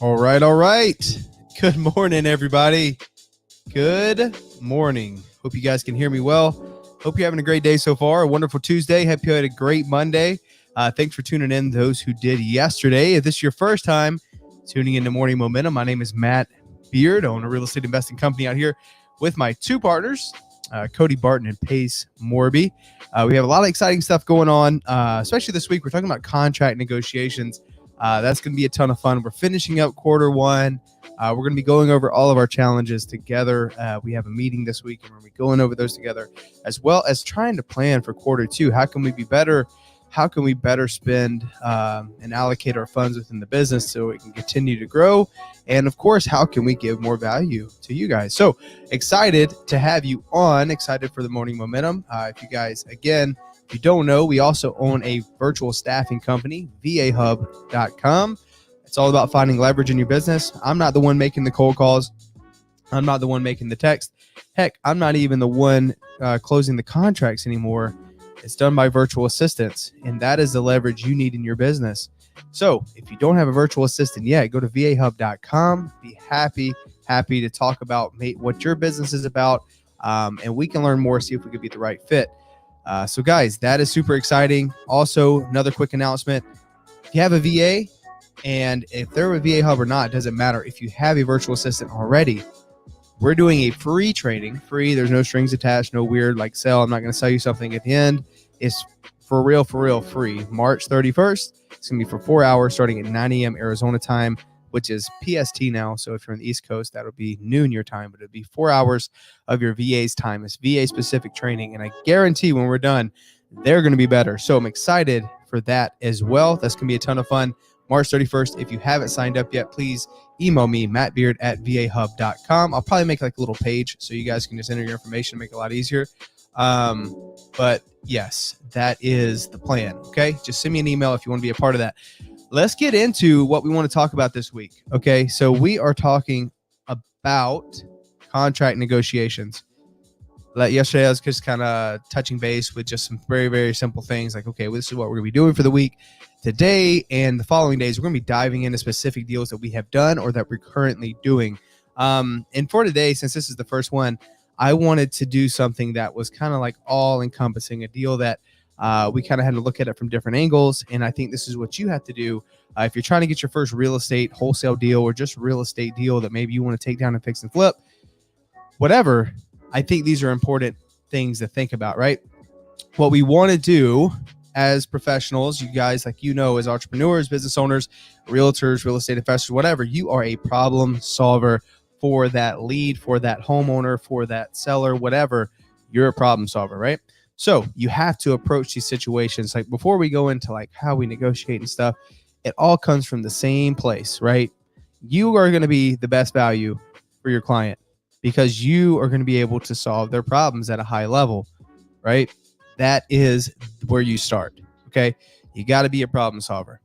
All right. Good morning, everybody. Good morning. Hope you guys can hear me well. Hope you're having a great day so far. A wonderful Tuesday. Hope you had a great Monday. Thanks for tuning in, those who did yesterday. If this is your first time tuning into Morning Momentum, my name is Matt Beard. I own a real estate investing company out here with my two partners, Cody Barton and Pace Morby. We have a lot of exciting stuff going on, especially this week. We're talking about contract negotiations. That's going to be a ton of fun. We're finishing up quarter one. We're going to be going over all of our challenges together. We have a meeting this week, and we're going to be going over those together, as well as trying to plan for quarter two. How can we be better? How can we better spend and allocate our funds within the business so it can continue to grow? And of course, how can we give more value to you guys? So excited to have you on, excited for the Morning Momentum. If you guys, again, if you don't know, we also own a virtual staffing company, vahub.com. It's all about finding leverage in your business. I'm not the one making the cold calls. I'm not the one making the text. Heck, I'm not even the one closing the contracts anymore. It's done by virtual assistants, and that is the leverage you need in your business. So if you don't have a virtual assistant yet, go to vahub.com. Be happy to talk about what your business is about, and we can learn more, see if we could be the right fit. So guys, that is super exciting. Also, another quick announcement. If you have a VA, and if they're a VA Hub or not, it doesn't matter. If you have a virtual assistant already, we're doing a free training. Free, there's no strings attached, no weird like sell. I'm not going to sell you something at the end. It's for real, free. March 31st. It's going to be for 4 hours starting at 9 a.m. Arizona time, which is PST now. So if you're on the East Coast, that'll be noon your time, but it'll be 4 hours of your VA's time. It's VA specific training. And I guarantee when we're done, they're going to be better. So I'm excited for that as well. That's going to be a ton of fun. March 31st. If you haven't signed up yet, please email me, mattbeard@vahub.com. I'll probably make like a little page so you guys can just enter your information, make it a lot easier. But yes, that is the plan. Okay. Just send me an email if you want to be a part of that. Let's get into what we want to talk about this week. Okay. So we are talking about contract negotiations. Yesterday, I was just kind of touching base with just some very, very simple things like, okay, well, this is what we're going to be doing for the week. Today and the following days, we're going to be diving into specific deals that we have done or that we're currently doing. And for today, since this is the first one, I wanted to do something that was kind of like all encompassing, a deal that we kind of had to look at it from different angles. And I think this is what you have to do if you're trying to get your first real estate wholesale deal or just real estate deal that maybe you want to take down and fix and flip, whatever. I think these are important things to think about, right? What we want to do as professionals, you guys, like, as entrepreneurs, business owners, realtors, real estate investors, whatever, you are a problem solver for that lead, for that homeowner, for that seller, whatever. You're a problem solver, right? So you have to approach these situations. Like before we go into like how we negotiate and stuff, it all comes from the same place, right? You are going to be the best value for your client because you are going to be able to solve their problems at a high level, right? That is where you start, okay? You got to be a problem solver,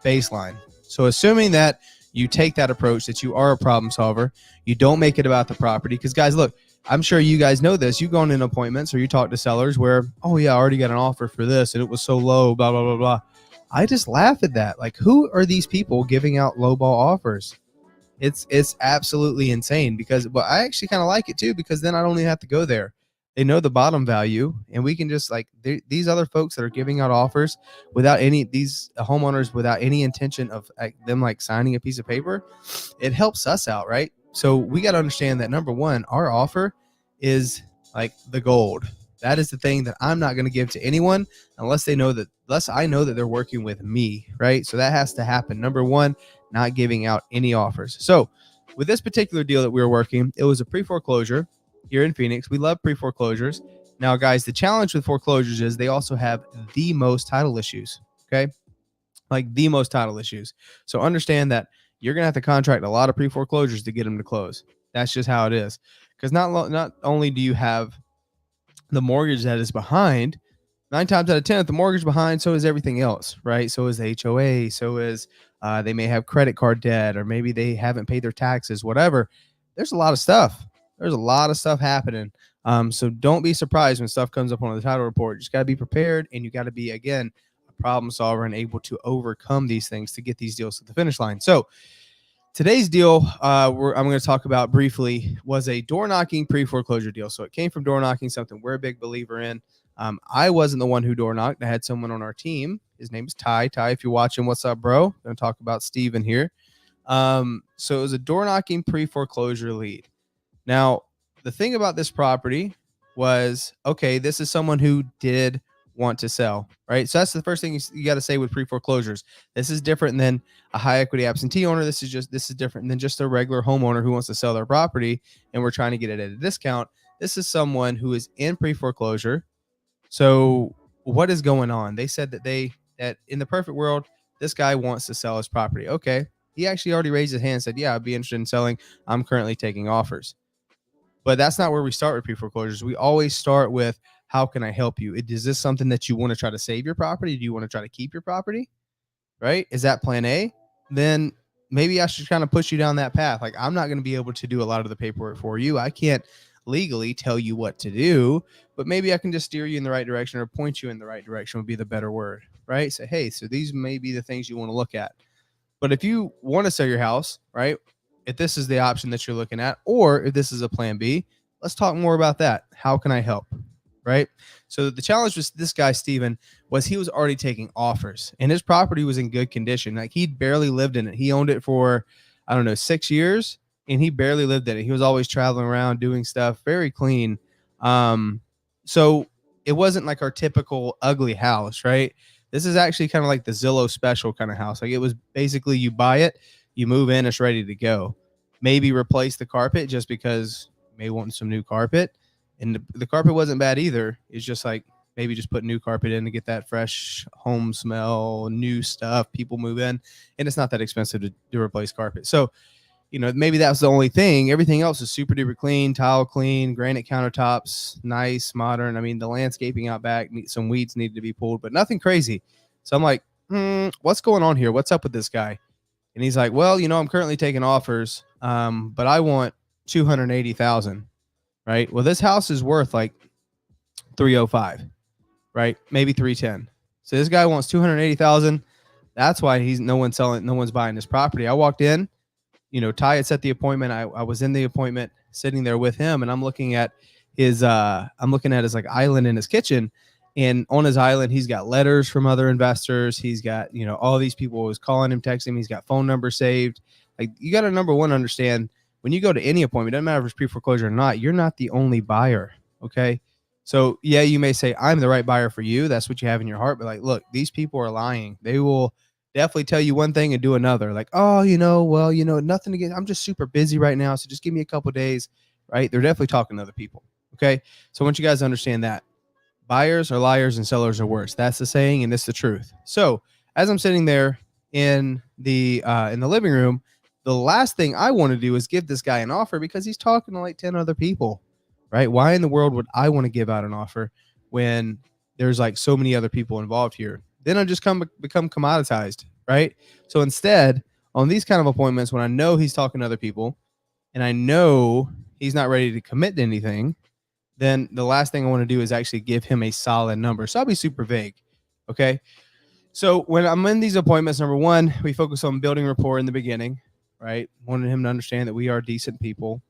baseline. So assuming that you take that approach, that you are a problem solver, you don't make it about the property. Because guys, look, I'm sure you guys know this. You go in appointments or you talk to sellers where, oh yeah, I already got an offer for this and it was so low, blah, blah, blah, blah. I just laugh at that. Like, who are these people giving out lowball offers? It's absolutely insane because, well, I actually kind of like it too, because then I don't even have to go there. They know the bottom value, and we can just like these other folks that are giving out offers without these homeowners without any intention of them like signing a piece of paper. It helps us out, right? So we got to understand that number one, our offer is like the gold. That is the thing that I'm not going to give to anyone unless I know that they're working with me, right? So that has to happen. Number one, not giving out any offers. So with this particular deal that we were working, it was a pre-foreclosure here in Phoenix. We love pre-foreclosures. Now, guys, the challenge with foreclosures is they also have the most title issues, okay? Like the most title issues. So understand that you're going to have to contract a lot of pre-foreclosures to get them to close. That's just how it is. Because not only do you have the mortgage that is behind, 9 times out of 10, if the mortgage behind, so is everything else, right? So is the HOA, so is they may have credit card debt, or maybe they haven't paid their taxes, whatever. There's a lot of stuff. There's a lot of stuff happening. So don't be surprised when stuff comes up on the title report. You just got to be prepared, and you got to be, again, a problem solver and able to overcome these things to get these deals to the finish line. So Today's deal, I'm going to talk about briefly, was a door knocking pre-foreclosure deal. So it came from door knocking, something we're a big believer in. I wasn't the one who door knocked. I had someone on our team. His name is Ty. Ty, if you're watching, what's up, bro? I'm going to talk about Steven here. So it was a door knocking pre-foreclosure lead. Now, the thing about this property was, okay, this is someone who did want to sell, right? So that's the first thing you got to say with pre-foreclosures. This is different than a high equity absentee owner. This is different than just a regular homeowner who wants to sell their property and we're trying to get it at a discount. This is someone who is in pre-foreclosure. So what is going on? They said that in the perfect world, this guy wants to sell his property. Okay. He actually already raised his hand and said, yeah, I'd be interested in selling. I'm currently taking offers. But that's not where we start with pre-foreclosures. We always start with, how can I help you? Is this something that you want to try to save your property? Do you want to try to keep your property? Right? Is that plan A? Then maybe I should kind of push you down that path. Like, I'm not going to be able to do a lot of the paperwork for you. I can't legally tell you what to do, but maybe I can just steer you in the right direction, or point you in the right direction would be the better word, right? Say, hey, so these may be the things you want to look at. But if you want to sell your house, right, if this is the option that you're looking at, or if this is a plan B, let's talk more about that. How can I help? Right? So the challenge with this guy, Steven, was he was already taking offers and his property was in good condition. Like, he'd barely lived in it. He owned it for, 6 years, and he barely lived in it. He was always traveling around doing stuff, very clean. So it wasn't like our typical ugly house, right? This is actually kind of like the Zillow special kind of house. Like, it was basically, you buy it, you move in, it's ready to go. Maybe replace the carpet just because you may want some new carpet. And the carpet wasn't bad either. It's just like, maybe just put new carpet in to get that fresh home smell, new stuff. People move in, and it's not that expensive to replace carpet. So, maybe that's the only thing. Everything else is super duper clean, tile clean, granite countertops, nice, modern. I mean, the landscaping out back, some weeds needed to be pulled, but nothing crazy. So I'm like, what's going on here? What's up with this guy? And he's like, well, I'm currently taking offers, but I want 280,000. Right. Well, this house is worth like 305, right? Maybe 310. So this guy wants 280,000. That's why no one's buying this property. I walked in, Ty had set the appointment. I was in the appointment sitting there with him, and I'm looking at his like island in his kitchen. And on his island, he's got letters from other investors. He's got, all these people always calling him, texting him. He's got phone numbers saved. Like, you got to, number one, understand, when you go to any appointment, doesn't matter if it's pre-foreclosure or not, you're not the only buyer. Okay. So yeah, you may say, I'm the right buyer for you. That's what you have in your heart. But like, look, these people are lying. They will definitely tell you one thing and do another. Like, oh, nothing again. I'm just super busy right now. So just give me a couple of days. Right. They're definitely talking to other people. Okay. So I want you guys to understand that buyers are liars and sellers are worse. That's the saying, and it's the truth. So as I'm sitting there in the living room, the last thing I want to do is give this guy an offer because he's talking to like 10 other people, right? Why in the world would I want to give out an offer when there's like so many other people involved here? Then I just become commoditized, right? So instead, on these kind of appointments, when I know he's talking to other people and I know he's not ready to commit to anything, then the last thing I want to do is actually give him a solid number. So I'll be super vague, okay? So when I'm in these appointments, number one, we focus on building rapport in the beginning, right? Wanted him to understand that we are decent people.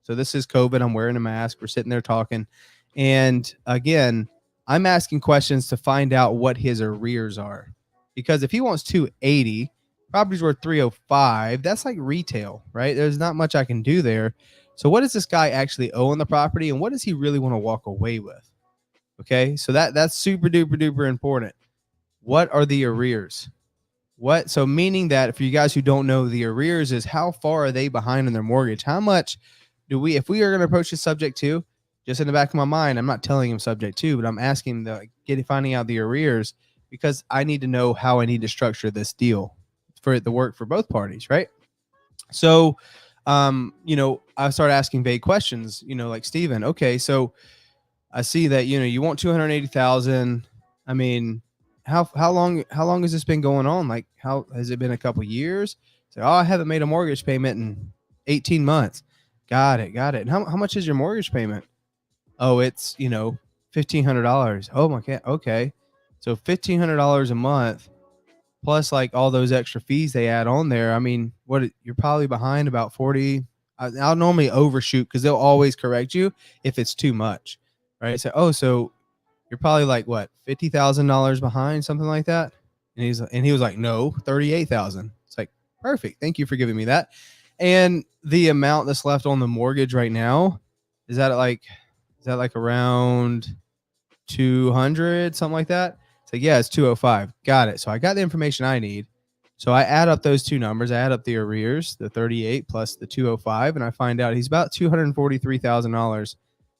So this is COVID. I'm wearing a mask. We're sitting there talking. And again, I'm asking questions to find out what his arrears are. Because if he wants 280, property's worth 305, that's like retail, right? There's not much I can do there. So what does this guy actually owe on the property, and what does he really want to walk away with? Okay, so that's super duper duper important. What are the arrears? So meaning that, for you guys who don't know, the arrears is how far are they behind in their mortgage? How much if we are going to approach this subject to, just in the back of my mind, I'm not telling him subject to, but I'm asking finding out the arrears, because I need to know how I need to structure this deal for it to work for both parties, right? So, I started asking vague questions, like, Steven, okay, so I see that, you want 280,000. I mean, how long has this been going on? Like, how has it been? A couple years? So, I haven't made a mortgage payment in 18 months. Got it. And how much is your mortgage payment? Oh, it's, $1,500. Oh my God. Okay. So $1,500 a month. plus like all those extra fees they add on there. I mean, you're probably behind about 40. I'll normally overshoot because they'll always correct you if it's too much, right? So you're probably like what, $50,000 behind, something like that. And he was like, no, 38,000. It's like, perfect. Thank you for giving me that. And the amount that's left on the mortgage right now, is that like around 200, something like that? It's like, yeah, it's 205. Got it. So I got the information I need. So I add up those two numbers. I add up the arrears, the 38 plus the 205, and I find out he's about $243,000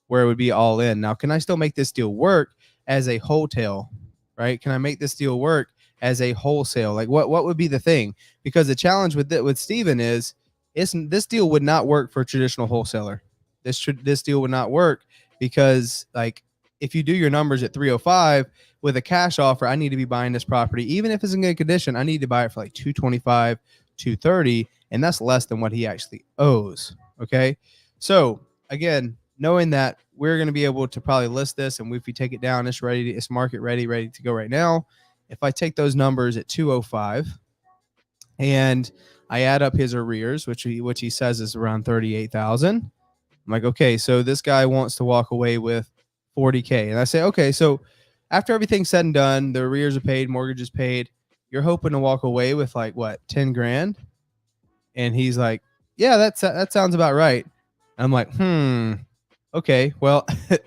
where it would be all in. Now, can I still make this deal work as a wholesale, right? Can I make this deal work as a wholesale? Like what would be the thing? Because the challenge with Steven is this deal would not work for a traditional wholesaler. This deal would not work because like if you do your numbers at 305 with a cash offer, I need to be buying this property. Even if it's in good condition, I need to buy it for like 225, 230, and that's less than what he actually owes. Okay. So again, knowing that we're going to be able to probably list this, and if we take it down, it's market ready to go right now. If I take those numbers at 205 and I add up his arrears, which he says is around 38,000, I'm like, okay, so this guy wants to walk away with 40K. And I say, okay, so after everything's said and done, the arrears are paid, mortgage is paid, you're hoping to walk away with like what, 10 grand? And he's like, yeah, that sounds about right. And I'm like, okay, well,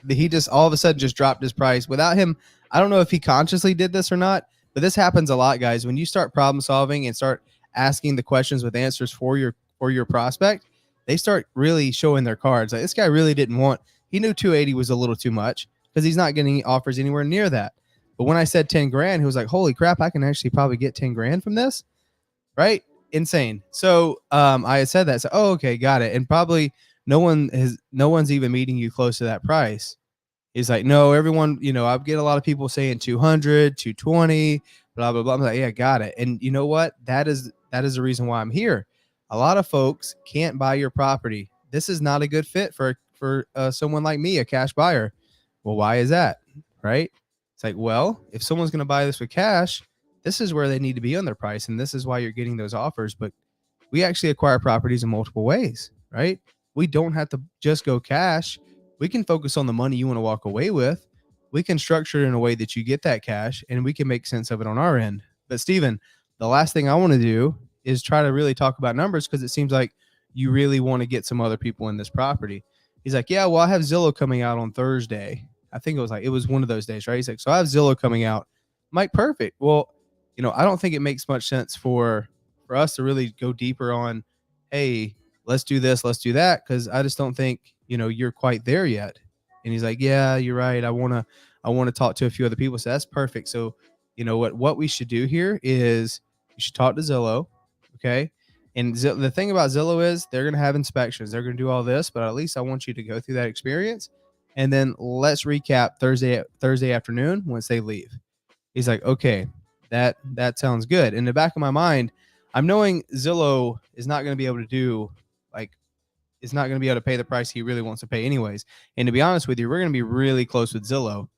he just all of a sudden just dropped his price without him. I don't know if he consciously did this or not, but this happens a lot, guys. When you start problem solving and start asking the questions with answers for your prospect, they start really showing their cards. Like this guy really didn't want. He knew 280 was a little too much because he's not getting offers anywhere near that. But when I said 10 grand, he was like, holy crap, I can actually probably get 10 grand from this, right? Insane. So I had said that. So, okay, got it. And probably no one's even meeting you close to that price. He's like, no, everyone, I get a lot of people saying 200, 220, blah, blah, blah. I'm like, yeah, got it. And you know what? That is the reason why I'm here. A lot of folks can't buy your property. This is not a good fit for someone like me, a cash buyer. Well, why is that? Right? It's like, well, if someone's going to buy this with cash, this is where they need to be on their price. And this is why you're getting those offers. But we actually acquire properties in multiple ways, right? We don't have to just go cash. We can focus on the money you want to walk away with. We can structure it in a way that you get that cash and we can make sense of it on our end. But Steven, the last thing I want to do is try to really talk about numbers because it seems like you really want to get some other people in this property. He's like, yeah, well, I have Zillow coming out on Thursday. I think it was one of those days, right? He's like, so I have Zillow coming out. I'm like, perfect. Well, I don't think it makes much sense for us to really go deeper on, hey, let's do this, let's do that, because I just don't think you're quite there yet. And he's like, yeah, you're right. I want to talk to a few other people. So that's perfect. So what we should do here is you should talk to Zillow, okay? And the thing about Zillow is they're going to have inspections. They're going to do all this, but at least I want you to go through that experience. And then let's recap Thursday afternoon once they leave. He's like, okay, that sounds good. In the back of my mind, I'm knowing Zillow is not going to be able to do is not going to be able to pay the price he really wants to pay anyways. And to be honest with you, we're going to be really close with Zillow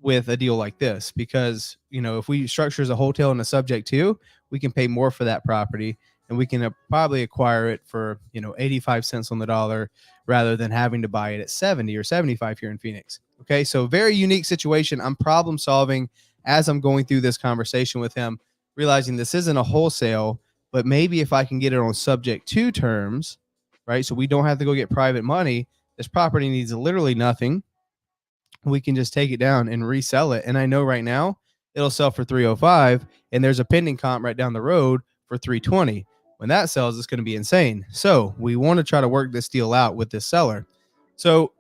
with a deal like this because, if we structure as a hotel and a subject to, we can pay more for that property and we can probably acquire it for, 85 cents on the dollar rather than having to buy it at 70 or 75 here in Phoenix. Okay. So very unique situation. I'm problem solving as I'm going through this conversation with him, realizing this isn't a wholesale, but maybe if I can get it on subject to terms, right? So we don't have to go get private money. This property needs literally nothing. We can just take it down and resell it. And I know right now it'll sell for 305 and there's a pending comp right down the road for 320. When that sells, it's going to be insane. So we want to try to work this deal out with this seller. So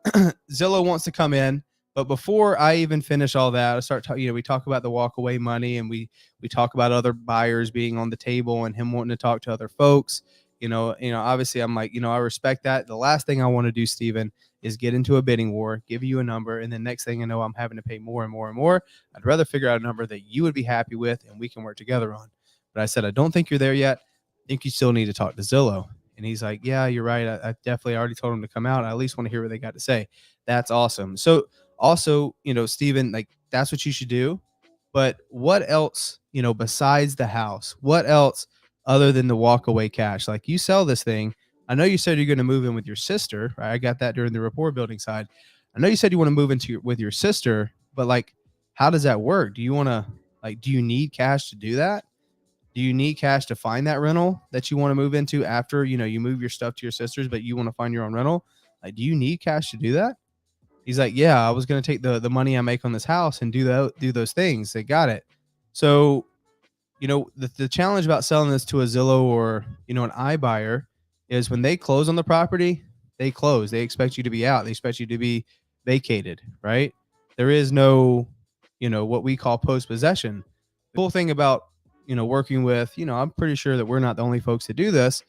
Zillow wants to come in, but before I even finish all that, I start talking, we talk about the walk away money and we talk about other buyers being on the table and him wanting to talk to other folks. Obviously I'm like, I respect that. The last thing I want to do, Steven, is get into a bidding war, give you a number, and then next thing I know, I'm having to pay more and more and more. I'd rather figure out a number that you would be happy with and we can work together on. But I said, I don't think you're there yet. I think you still need to talk to Zillow. And he's like, yeah, you're right. I definitely already told him to come out. I at least want to hear what they got to say. That's awesome. So also, Steven, like that's what you should do. But what else besides the house? What else other than the walkaway cash? Like, you sell this thing. I know you said you're going to move in with your sister, right? I got that during the rapport building side. I know you said you want to move with your sister, but like, how does that work? Do you want to, like, do you need cash to do that? Do you need cash to find that rental that you want to move into after, you move your stuff to your sister's, but you want to find your own rental? Like, do you need cash to do that? He's like, yeah, I was going to take the money I make on this house and do those things. They got it. So, the challenge about selling this to a Zillow or, an iBuyer is when they close on the property, they close. They expect you to be out. They expect you to be vacated, right? There is no, what we call post possession. The cool thing about, working with, I'm pretty sure that we're not the only folks that do this,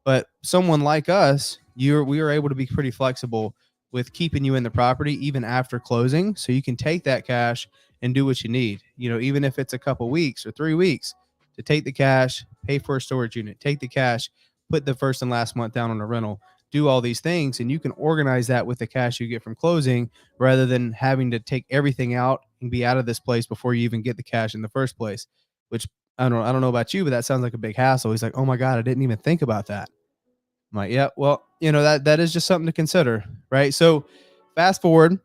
but someone like us, we are able to be pretty flexible with keeping you in the property even after closing, so you can take that cash and do what you need. Even if it's a couple weeks or 3 weeks, to take the cash, pay for a storage unit, take the cash, put the first and last month down on a rental, do all these things, and you can organize that with the cash you get from closing, rather than having to take everything out and be out of this place before you even get the cash in the first place. Which I don't know about you, but that sounds like a big hassle. He's like, oh my God, I didn't even think about that. I'm like, yeah, well, that is just something to consider, right? So fast forward,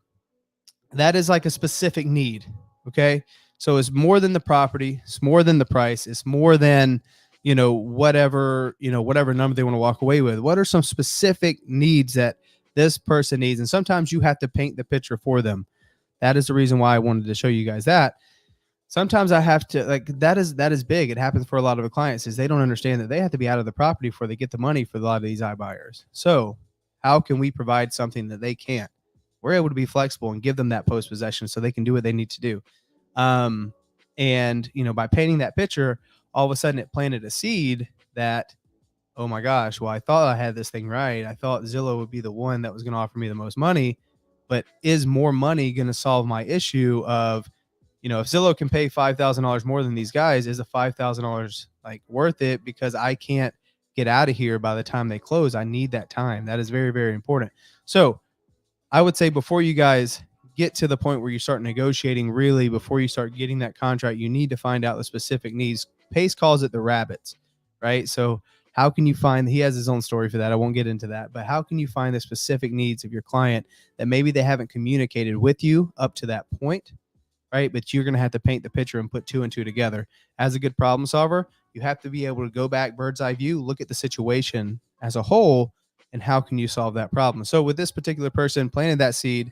that is like a specific need. Okay. So it's more than the property. It's more than the price. It's more than, whatever number they want to walk away with. What are some specific needs that this person needs? And sometimes you have to paint the picture for them. That is the reason why I wanted to show you guys that. Sometimes I have to, like, that is big. It happens for a lot of the clients, is they don't understand that they have to be out of the property before they get the money for a lot of these iBuyers. So how can we provide something that they can't? We're able to be flexible and give them that post possession so they can do what they need to do. And by painting that picture, all of a sudden it planted a seed that, oh my gosh, well, I thought I had this thing right. I thought Zillow would be the one that was going to offer me the most money, but is more money going to solve my issue of, if Zillow can pay $5,000 more than these guys, is the $5,000 like worth it? Because I can't get out of here by the time they close. I need that time. That is very, very important. So I would say, before you guys get to the point where you start negotiating, really, before you start getting that contract, you need to find out the specific needs. Pace calls it the rabbits, right? So how can you find, he has his own story for that. I won't get into that, but how can you find the specific needs of your client that maybe they haven't communicated with you up to that point? Right? But you're going to have to paint the picture and put two and two together. As a good problem solver, you have to be able to go back, bird's eye view, look at the situation as a whole, and how can you solve that problem? So with this particular person planted that seed,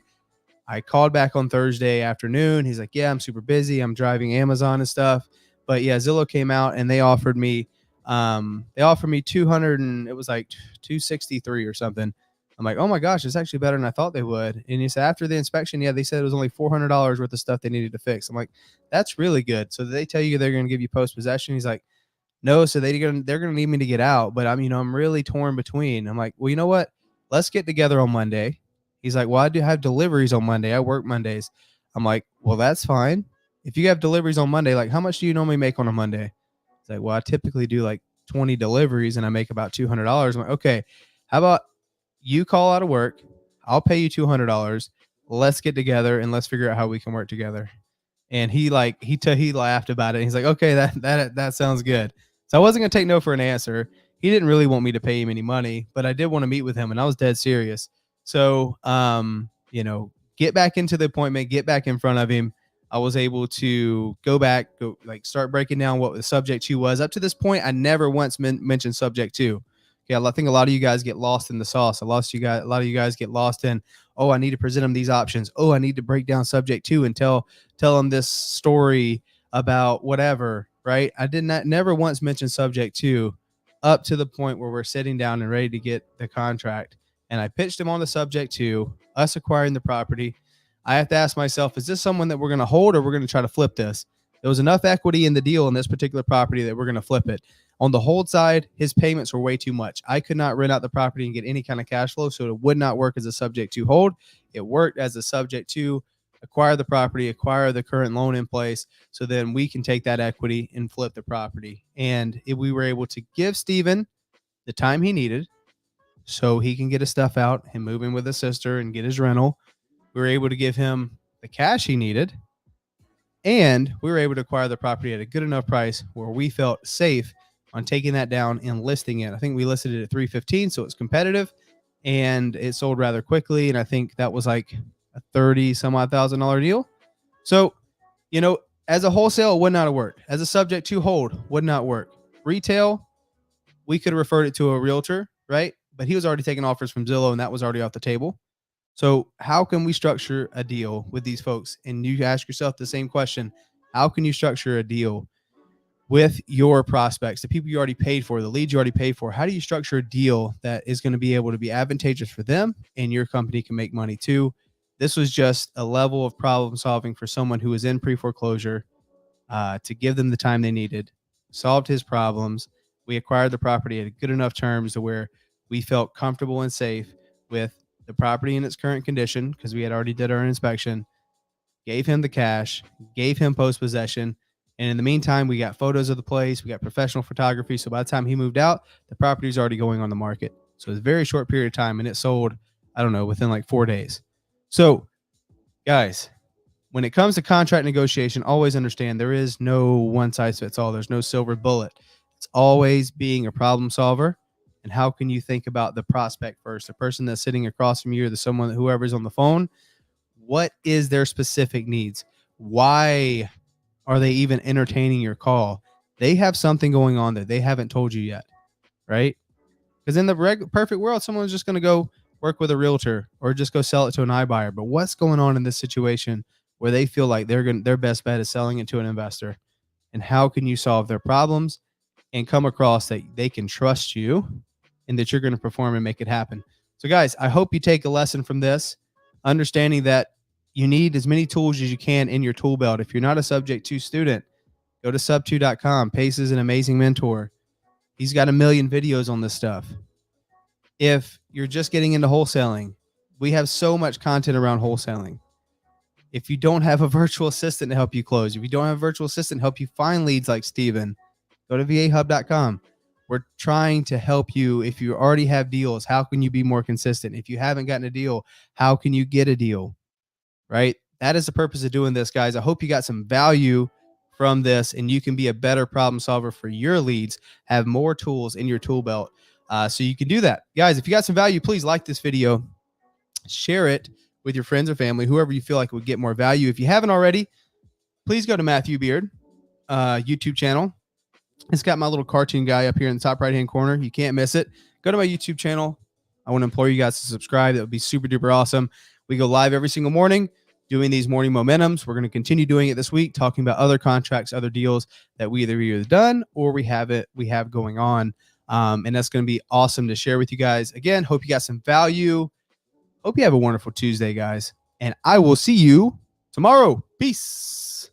I called back on Thursday afternoon. He's like, yeah, I'm super busy. I'm driving Amazon and stuff. But yeah, Zillow came out and they offered me 200, and it was like 263 or something. I'm like, oh my gosh, it's actually better than I thought they would. And he said, after the inspection, yeah, they said it was only $400 worth of stuff they needed to fix. I'm like, that's really good. So they tell you they're going to give you post possession? He's like, no. So they're going to need me to get out, but I'm really torn between. I'm like, well, you know what? Let's get together on Monday. He's like, well, I do have deliveries on Monday. I work Mondays. I'm like, well, that's fine. If you have deliveries on Monday, like, how much do you normally make on a Monday? He's like, well, I typically do like 20 deliveries and I make about $200. I'm like, okay, how about you call out of work? I'll pay you $200. Let's get together and let's figure out how we can work together. And he laughed about it. He's like, okay, that sounds good. So I wasn't going to take no for an answer. He didn't really want me to pay him any money, but I did want to meet with him and I was dead serious. So, get back into the appointment, get back in front of him. I was able to go start breaking down what the subject to was. Up to this point, I never once mentioned subject to. Yeah, I think a lot of you guys get lost in the sauce. A lot of you guys get lost in, oh, I need to present them these options. Oh, I need to break down subject to and tell them this story about whatever, right? I never once mention subject to, up to the point where we're sitting down and ready to get the contract. And I pitched him on the subject to us acquiring the property. I have to ask myself, is this someone that we're going to hold or we're going to try to flip this? There was enough equity in the deal in this particular property that we're going to flip it. On the hold side, his payments were way too much. I could not rent out the property and get any kind of cash flow, so it would not work as a subject to hold. It worked as a subject to acquire the property, acquire the current loan in place, so then we can take that equity and flip the property. And if we were able to give Steven the time he needed so he can get his stuff out and move in with his sister and get his rental, we were able to give him the cash he needed And we were able to acquire the property at a good enough price where we felt safe on taking that down and listing it. I think we listed it at 315, so it's competitive, and it sold rather quickly. And I think that was like a 30 some odd $1,000 deal. So, you know, as a wholesale, it would not have worked. As a subject to hold, would not work. Retail, we could have referred it to a realtor, right? But he was already taking offers from Zillow, and that was already off the table. So how can we structure a deal with these folks? And you ask yourself the same question. How can you structure a deal with your prospects, the people you already paid for, the leads you already paid for? How do you structure a deal that is going to be able to be advantageous for them and your company can make money too? This was just a level of problem solving for someone who was in pre-foreclosure, to give them the time they needed, solved his problems. We acquired the property at good enough terms to where we felt comfortable and safe with the property in its current condition because we had already did our inspection, gave him the cash, gave him post-possession. And in the meantime, we got photos of the place. We got professional photography. So by the time he moved out, the property was already going on the market. So it's a very short period of time, and it sold, I don't know, within like 4 days. So guys, when it comes to contract negotiation, always understand there is no one size fits all. There's no silver bullet. It's always being a problem solver. And how can you think about the prospect first, the person that's sitting across from you, or the someone, whoever's on the phone? What is their specific needs? Why are they even entertaining your call? They have something going on that they haven't told you yet, right? Because in the perfect world, someone's just going to go work with a realtor or just go sell it to an iBuyer. But what's going on in this situation where they feel like their best bet is selling it to an investor? And how can you solve their problems and come across that they can trust you and that you're going to perform and make it happen? So guys, I hope you take a lesson from this, understanding that you need as many tools as you can in your tool belt. If you're not a Subject 2 student, go to sub2.com. Pace is an amazing mentor. He's got a million videos on this stuff. If you're just getting into wholesaling, we have so much content around wholesaling. If you don't have a virtual assistant to help you close, if you don't have a virtual assistant to help you find leads like Steven, go to vahub.com. We're trying to help you. If you already have deals, how can you be more consistent? If you haven't gotten a deal, how can you get a deal? Right? That is the purpose of doing this, guys. I hope you got some value from this and you can be a better problem solver for your leads, have more tools in your tool belt, so you can do that. Guys, if you got some value, please like this video, share it with your friends or family, whoever you feel like would get more value. If you haven't already, please go to Matthew Beard YouTube channel. It's got my little cartoon guy up here in the top right-hand corner. You can't miss it. Go to my YouTube channel. I want to implore you guys to subscribe. That would be super duper awesome. We go live every single morning doing these morning momentums. We're going to continue doing it this week, talking about other contracts, other deals that we either done or we have going on. And that's going to be awesome to share with you guys. Again, hope you got some value. Hope you have a wonderful Tuesday, guys. And I will see you tomorrow. Peace.